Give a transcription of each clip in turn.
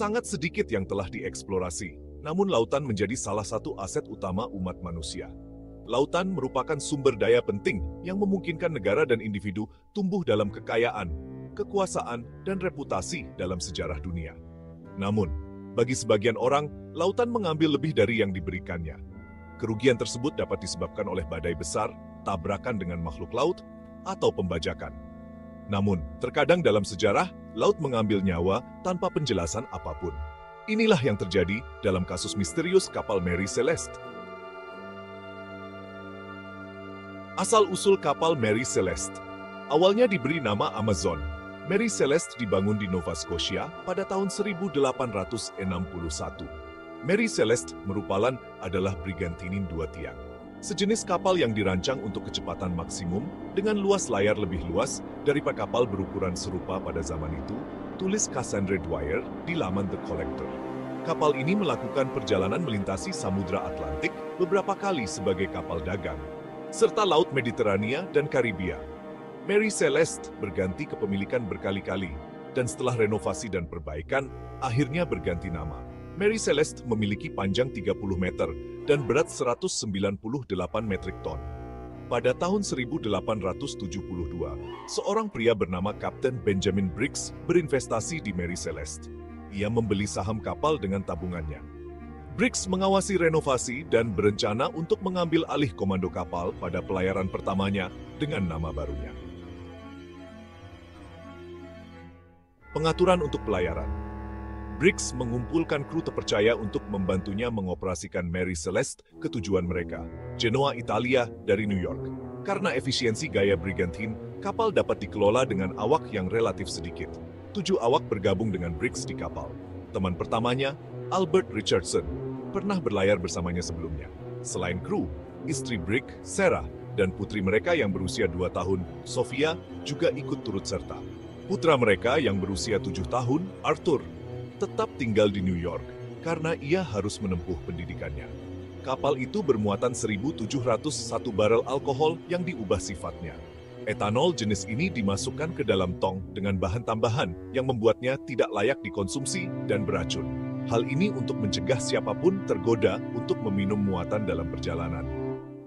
Sangat sedikit yang telah dieksplorasi, namun lautan menjadi salah satu aset utama umat manusia. Lautan merupakan sumber daya penting yang memungkinkan negara dan individu tumbuh dalam kekayaan, kekuasaan, dan reputasi dalam sejarah dunia. Namun, bagi sebagian orang, lautan mengambil lebih dari yang diberikannya. Kerugian tersebut dapat disebabkan oleh badai besar, tabrakan dengan makhluk laut, atau pembajakan. Namun, terkadang dalam sejarah, laut mengambil nyawa tanpa penjelasan apapun. Inilah yang terjadi dalam kasus misterius kapal Mary Celeste. Asal-usul kapal Mary Celeste. Awalnya diberi nama Amazon. Mary Celeste dibangun di Nova Scotia pada tahun 1861. Mary Celeste merupakan adalah brigantine 2 tiang. Sejenis kapal yang dirancang untuk kecepatan maksimum dengan luas layar lebih luas daripada kapal berukuran serupa pada zaman itu, tulis Cassandra Dwyer di laman The Collector. Kapal ini melakukan perjalanan melintasi Samudra Atlantik beberapa kali sebagai kapal dagang, serta Laut Mediterania dan Karibia. Mary Celeste berganti kepemilikan berkali-kali, dan setelah renovasi dan perbaikan, akhirnya berganti nama. Mary Celeste memiliki panjang 30 meter dan berat 198 metrik ton. Pada tahun 1872, seorang pria bernama Kapten Benjamin Briggs berinvestasi di Mary Celeste. Ia membeli saham kapal dengan tabungannya. Briggs mengawasi renovasi dan berencana untuk mengambil alih komando kapal pada pelayaran pertamanya dengan nama barunya. Pengaturan untuk pelayaran. Briggs mengumpulkan kru terpercaya untuk membantunya mengoperasikan Mary Celeste ke tujuan mereka, Genoa, Italia, dari New York. Karena efisiensi gaya brigantine, kapal dapat dikelola dengan awak yang relatif sedikit. 7 awak bergabung dengan Briggs di kapal. Teman pertamanya, Albert Richardson, pernah berlayar bersamanya sebelumnya. Selain kru, istri Briggs, Sarah, dan putri mereka yang berusia 2 tahun, Sophia, juga ikut turut serta. Putra mereka yang berusia 7 tahun, Arthur, tetap tinggal di New York karena ia harus menempuh pendidikannya. Kapal itu bermuatan 1.701 barel alkohol yang diubah sifatnya. Etanol jenis ini dimasukkan ke dalam tong dengan bahan tambahan yang membuatnya tidak layak dikonsumsi dan beracun. Hal ini untuk mencegah siapapun tergoda untuk meminum muatan dalam perjalanan.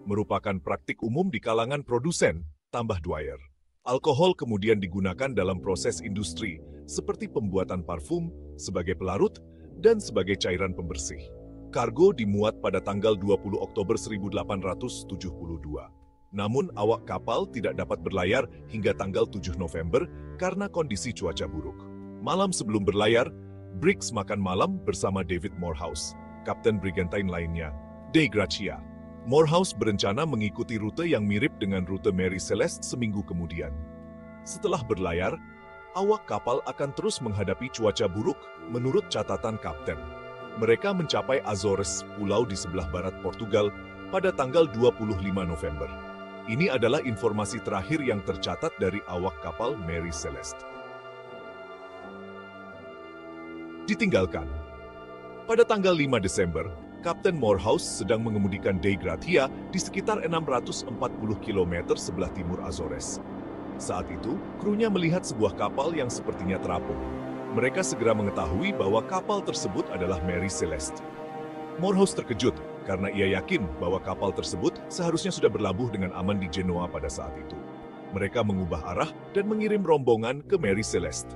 Merupakan praktik umum di kalangan produsen, tambah Dwyer. Alkohol kemudian digunakan dalam proses industri, seperti pembuatan parfum, sebagai pelarut, dan sebagai cairan pembersih. Kargo dimuat pada tanggal 20 Oktober 1872. Namun awak kapal tidak dapat berlayar hingga tanggal 7 November karena kondisi cuaca buruk. Malam sebelum berlayar, Briggs makan malam bersama David Morehouse, kapten brigantine lainnya, Dei Gracia. Morehouse berencana mengikuti rute yang mirip dengan rute Mary Celeste seminggu kemudian. Setelah berlayar, awak kapal akan terus menghadapi cuaca buruk menurut catatan kapten. Mereka mencapai Azores, pulau di sebelah barat Portugal, pada tanggal 25 November. Ini adalah informasi terakhir yang tercatat dari awak kapal Mary Celeste. Ditinggalkan. Pada tanggal 5 Desember, Kapten Morehouse sedang mengemudikan Dei Gracia di sekitar 640 km sebelah timur Azores. Saat itu, krunya melihat sebuah kapal yang sepertinya terapung. Mereka segera mengetahui bahwa kapal tersebut adalah Mary Celeste. Morehouse terkejut karena ia yakin bahwa kapal tersebut seharusnya sudah berlabuh dengan aman di Genoa pada saat itu. Mereka mengubah arah dan mengirim rombongan ke Mary Celeste.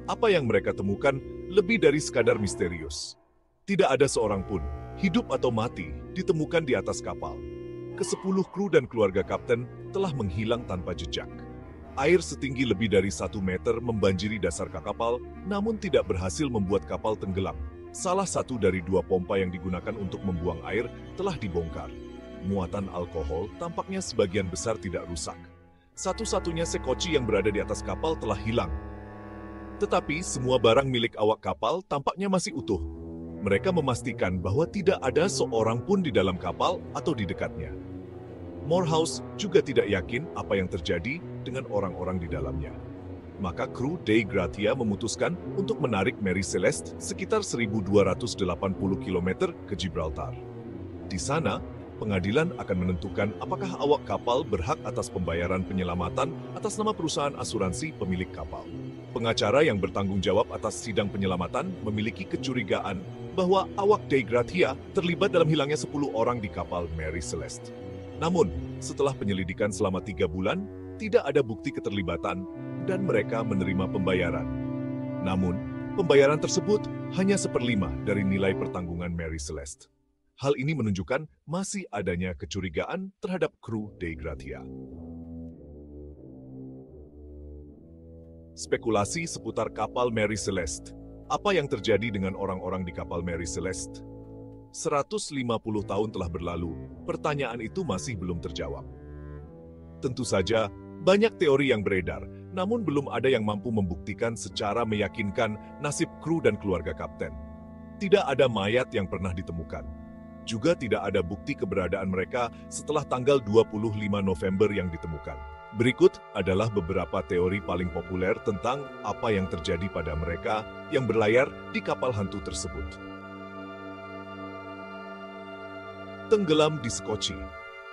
Apa yang mereka temukan lebih dari sekadar misterius. Tidak ada seorang pun, hidup atau mati, ditemukan di atas kapal. Ke-10 kru dan keluarga kapten telah menghilang tanpa jejak. Air setinggi lebih dari 1 meter membanjiri dasar kapal, namun tidak berhasil membuat kapal tenggelam. Salah satu dari 2 pompa yang digunakan untuk membuang air telah dibongkar. Muatan alkohol tampaknya sebagian besar tidak rusak. Satu-satunya sekoci yang berada di atas kapal telah hilang. Tetapi semua barang milik awak kapal tampaknya masih utuh. Mereka memastikan bahwa tidak ada seorang pun di dalam kapal atau di dekatnya. Morehouse juga tidak yakin apa yang terjadi dengan orang-orang di dalamnya. Maka kru Dei Gracia memutuskan untuk menarik Mary Celeste sekitar 1.280 km ke Gibraltar. Di sana, pengadilan akan menentukan apakah awak kapal berhak atas pembayaran penyelamatan atas nama perusahaan asuransi pemilik kapal. Pengacara yang bertanggung jawab atas sidang penyelamatan memiliki kecurigaan bahwa awak Dei Gratia terlibat dalam hilangnya 10 orang di kapal Mary Celeste. Namun, setelah penyelidikan selama 3 bulan, tidak ada bukti keterlibatan dan mereka menerima pembayaran. Namun, pembayaran tersebut hanya 1/5 dari nilai pertanggungan Mary Celeste. Hal ini menunjukkan masih adanya kecurigaan terhadap kru Dei Gratia. Spekulasi seputar kapal Mary Celeste. Apa yang terjadi dengan orang-orang di kapal Mary Celeste? 150 tahun telah berlalu, pertanyaan itu masih belum terjawab. Tentu saja, banyak teori yang beredar, namun belum ada yang mampu membuktikan secara meyakinkan nasib kru dan keluarga kapten. Tidak ada mayat yang pernah ditemukan. Juga tidak ada bukti keberadaan mereka setelah tanggal 25 November yang ditemukan. Berikut adalah beberapa teori paling populer tentang apa yang terjadi pada mereka yang berlayar di kapal hantu tersebut. Tenggelam di skoci.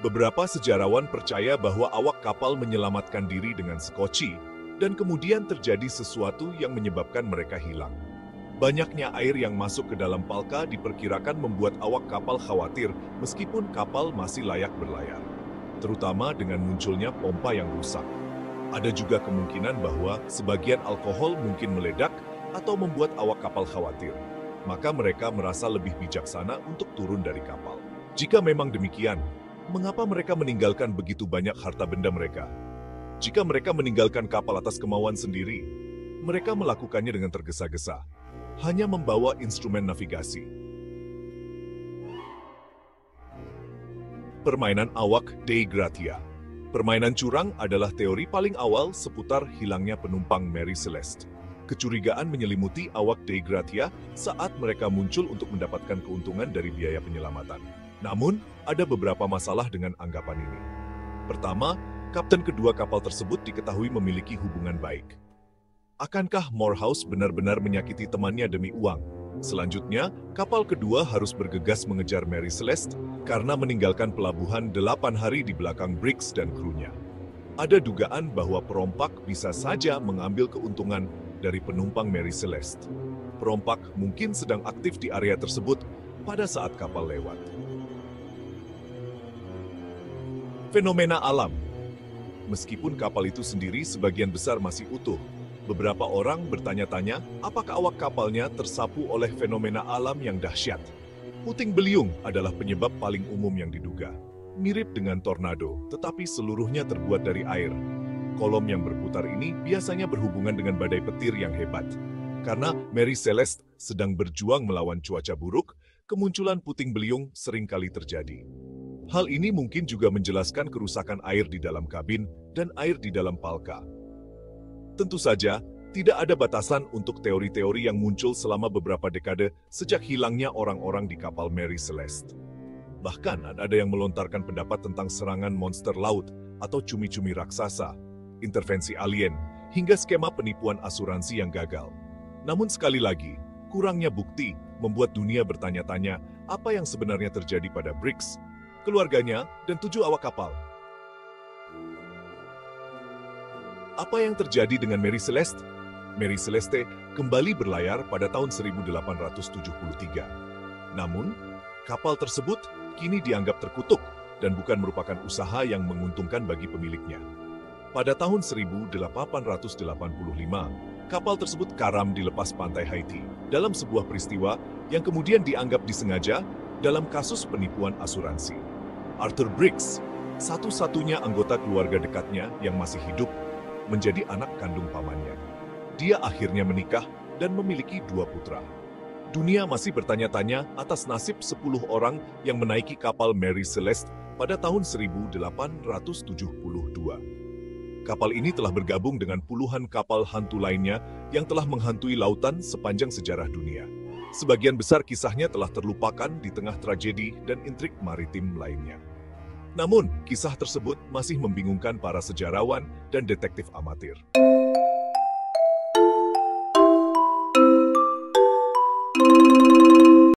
Beberapa sejarawan percaya bahwa awak kapal menyelamatkan diri dengan skoci dan kemudian terjadi sesuatu yang menyebabkan mereka hilang. Banyaknya air yang masuk ke dalam palka diperkirakan membuat awak kapal khawatir meskipun kapal masih layak berlayar, terutama dengan munculnya pompa yang rusak. Ada juga kemungkinan bahwa sebagian alkohol mungkin meledak atau membuat awak kapal khawatir. Maka mereka merasa lebih bijaksana untuk turun dari kapal. Jika memang demikian, mengapa mereka meninggalkan begitu banyak harta benda mereka? Jika mereka meninggalkan kapal atas kemauan sendiri, mereka melakukannya dengan tergesa-gesa, hanya membawa instrumen navigasi. Permainan awak Dei Gratia. Permainan curang adalah teori paling awal seputar hilangnya penumpang Mary Celeste. Kecurigaan menyelimuti awak Dei Gratia saat mereka muncul untuk mendapatkan keuntungan dari biaya penyelamatan. Namun, ada beberapa masalah dengan anggapan ini. Pertama, kapten kedua kapal tersebut diketahui memiliki hubungan baik. Akankah Morehouse benar-benar menyakiti temannya demi uang? Selanjutnya, kapal kedua harus bergegas mengejar Mary Celeste karena meninggalkan pelabuhan 8 hari di belakang Briggs dan krunya. Ada dugaan bahwa perompak bisa saja mengambil keuntungan dari penumpang Mary Celeste. Perompak mungkin sedang aktif di area tersebut pada saat kapal lewat. Fenomena alam. Meskipun kapal itu sendiri sebagian besar masih utuh, beberapa orang bertanya-tanya apakah awak kapalnya tersapu oleh fenomena alam yang dahsyat. Puting beliung adalah penyebab paling umum yang diduga. Mirip dengan tornado, tetapi seluruhnya terbuat dari air. Kolom yang berputar ini biasanya berhubungan dengan badai petir yang hebat. Karena Mary Celeste sedang berjuang melawan cuaca buruk, kemunculan puting beliung seringkali terjadi. Hal ini mungkin juga menjelaskan kerusakan air di dalam kabin dan air di dalam palka. Tentu saja, tidak ada batasan untuk teori-teori yang muncul selama beberapa dekade sejak hilangnya orang-orang di kapal Mary Celeste. Bahkan ada yang melontarkan pendapat tentang serangan monster laut atau cumi-cumi raksasa, intervensi alien, hingga skema penipuan asuransi yang gagal. Namun sekali lagi, kurangnya bukti membuat dunia bertanya-tanya apa yang sebenarnya terjadi pada Briggs, keluarganya, dan 7 awak kapal. Apa yang terjadi dengan Mary Celeste? Mary Celeste kembali berlayar pada tahun 1873. Namun, kapal tersebut kini dianggap terkutuk dan bukan merupakan usaha yang menguntungkan bagi pemiliknya. Pada tahun 1885, kapal tersebut karam di lepas pantai Haiti dalam sebuah peristiwa yang kemudian dianggap disengaja dalam kasus penipuan asuransi. Arthur Briggs, satu-satunya anggota keluarga dekatnya yang masih hidup, menjadi anak kandung pamannya. Dia akhirnya menikah dan memiliki 2 putra. Dunia masih bertanya-tanya atas nasib 10 orang yang menaiki kapal Mary Celeste pada tahun 1872. Kapal ini telah bergabung dengan puluhan kapal hantu lainnya yang telah menghantui lautan sepanjang sejarah dunia. Sebagian besar kisahnya telah terlupakan di tengah tragedi dan intrik maritim lainnya. Namun, kisah tersebut masih membingungkan para sejarawan dan detektif amatir.